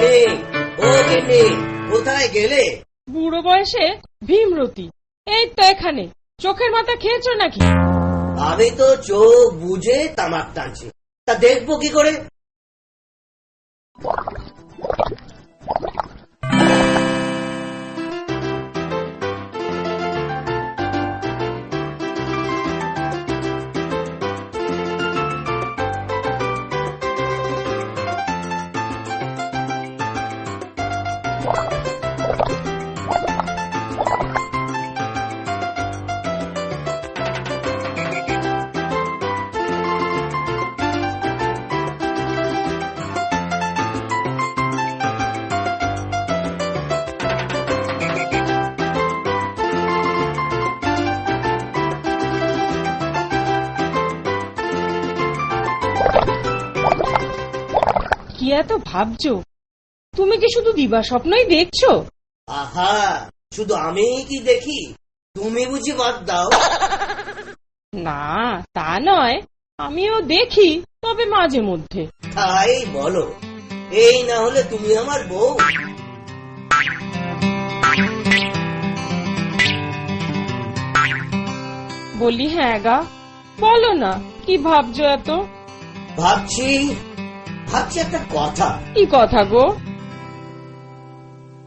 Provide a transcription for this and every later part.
গিন্নি, ও গিন্নি, কোথায় গেলে? বুড়ো বয়সে ভীমরতি, এই তো এখানে। চোখের মাথা খেয়েছো নাকি? আমি তো চোখ বুঝে তামাক টানছি, তা দেখবো কি করে? কি এত ভাবছো? তুমি কি শুধু দিবা স্বপ্নই দেখছো? আহা, শুধু আমি কি দেখি? তুমি বুঝি বাদ দাও? না, তা নয়, আমিও দেখি, তবে মাঝে মধ্যে। তাই বলো, এই না হলে তুমি আমার বউ? বলি হ্যাঁ গা, বলো না, কি ভাবছো এত? ভাবছি ভাবছি একটা কথা। কি কথা গো?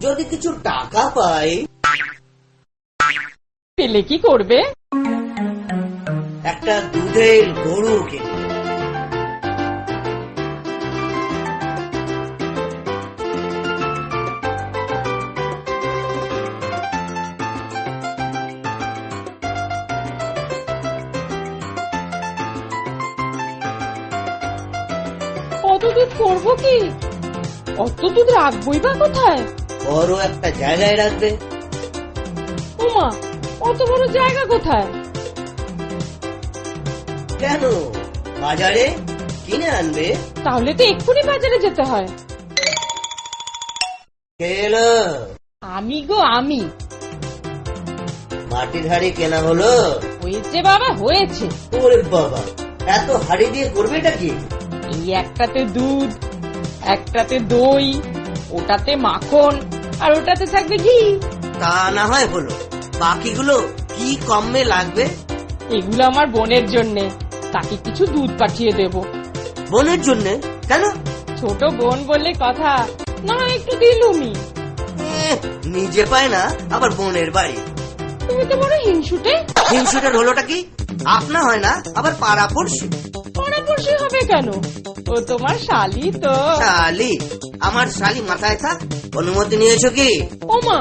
যদি কিছু টাকা পাই। পেলে কি করবে? একটা দুধের গরু কিনব। অত দুধ করবো কি? অত দুধ রাখবোই বা কোথায়? বড় একটা জায়গায় রাখবে। ওমা, অত বড় জায়গা কোথায়? কেন, বাজারে কিনে আনবে। তাহলে তো এক্ষুনি বাজারে যেতে হয়। এলো আমি গো, আমি। মাটির হাড়ি কেনা হলো? হয়েছে বাবা, হয়েছে। ওরে বাবা, এত হাড়ি দিয়ে করবেটা কি? এই একটাতে দুধ, একটাতে দই, ওটাতে মাখন, আর ওটাতে থাকবে ঘি। তা না হয় হলো, বাকিগুলো কি কমে লাগবে? এগুলো আমার বোনের জন্যে, তাকে কিছু দুধ পাঠিয়ে দেব। বোনের জন্য? কেন? ছোট বোন বললে কথা, না একটু দিলুমি। নিজে পায় না, আবার বোনের বাড়ি। তুমি তো বড় হিংসুটে। হিংসুটার হলোটা কি? আপনা হয় না, আবার পাড়া পড়শি। পড়াপড়শি হবে কেন? ও তোমার শালি তো। শালি? আমার শালি মাথায় থাক। অনুমতি নিয়েছো কি? ওমা,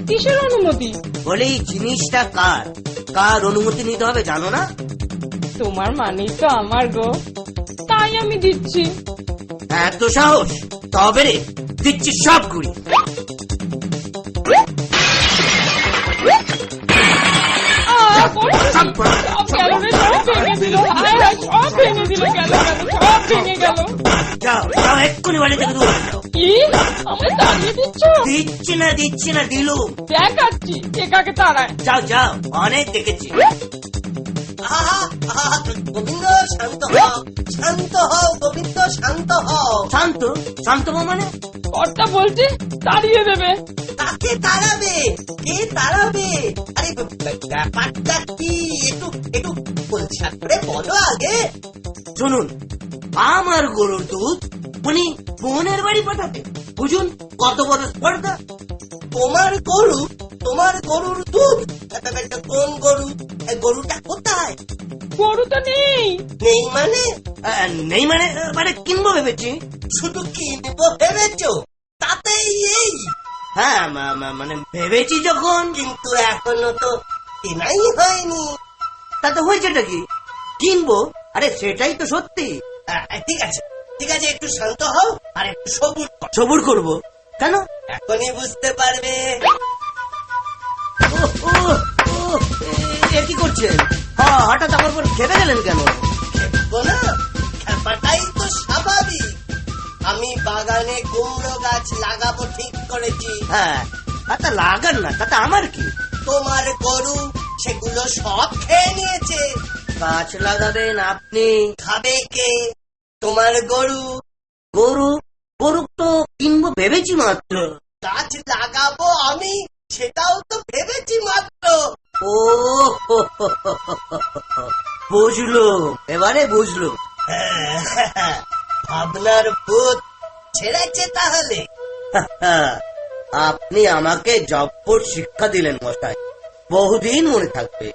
কিসের অনুমতি? বলে এই জিনিসটা কার, কার অনুমতি নিতে হবে জানো না? তোমার মানেই তো আমার গো, তাই আমি দিচ্ছি। এত সাহস? তবে রে, দিচ্ছি সব ঘুরি। সব গেল রে, সব ভেঙে দিল। হায় হায়, সব ভেঙে দিল, গেল গেল, সব ভেঙে গেল। যাও যাও, এক্ষুনি বাড়ি থেকে দূরে যাও। কি আমায় তাড়িয়ে দিচ্ছ? দিচ্ছি না দিলু। দেখাচ্ছি একাকে তাড়ায়। যাও যাও, অনেক দেখেছি। গোবিন্দ শান্ত হও, শান্ত হও গোবিন্দ, শান্ত হও। শান্ত? শান্ত হও মানে? কর্তা বলছে তাড়িয়ে দেবে। তাকে তাড়াবে? কে তাড়াবে? আরে ব্যাপারটা কি একটু একটু পরিষ্কার করে বলো আগে। শুনুন, আমার গরুর দুধ উনি বোনের বাড়ি পাঠাবে, বুঝুন কত বড় স্পর্ধা। তোমার গরুর দুধ? কোন গরু? গরুটা কোথায়? গরু তো নেই। নেই মানে? নেই মানে মানে কিনবো ভেবেছি। শুধু কিনবো ভেবেছো? তাতেই এই? হ্যাঁ, মানে ভেবেছি যখন, কিন্তু এখনো তো কেনাই হয়নি। তাতে হয়েছেটা কি? কিনবো। আরে সেটাই তো সত্যি। ঠিক আছে ঠিক আছে, একটু শান্ত হও আর একটু সবুর করবো। কেন? এখনই বুঝতে পারবে। কি করছেন? হঠাৎ আমার উপর খেপে গেলেন কেন? না, খেপাটাই তো স্বাভাবিক। আমি বাগানে কুমড়ো গাছ লাগাবো ঠিক করেছি। হ্যাঁ, তা লাগান না, তাতে আমার কি? তোমার গরু সেগুলো সব খেয়ে নিয়েছে। গাছ লাগাবেন আপনি, খাবে কে? তোমার গরু। গরু করুক তো কিনবো ভেবেছি মাত্র। গাছ লাগাবো আমি, সেটাও তো ভেবেছি মাত্র। ও বুঝলো, এবারে বুঝলো। ভাবনার ভূত ছেড়েছে তাহলে। আপনি আমাকে জব্বর শিক্ষা দিলেন মশাই, বহুদিন মনে থাকবে।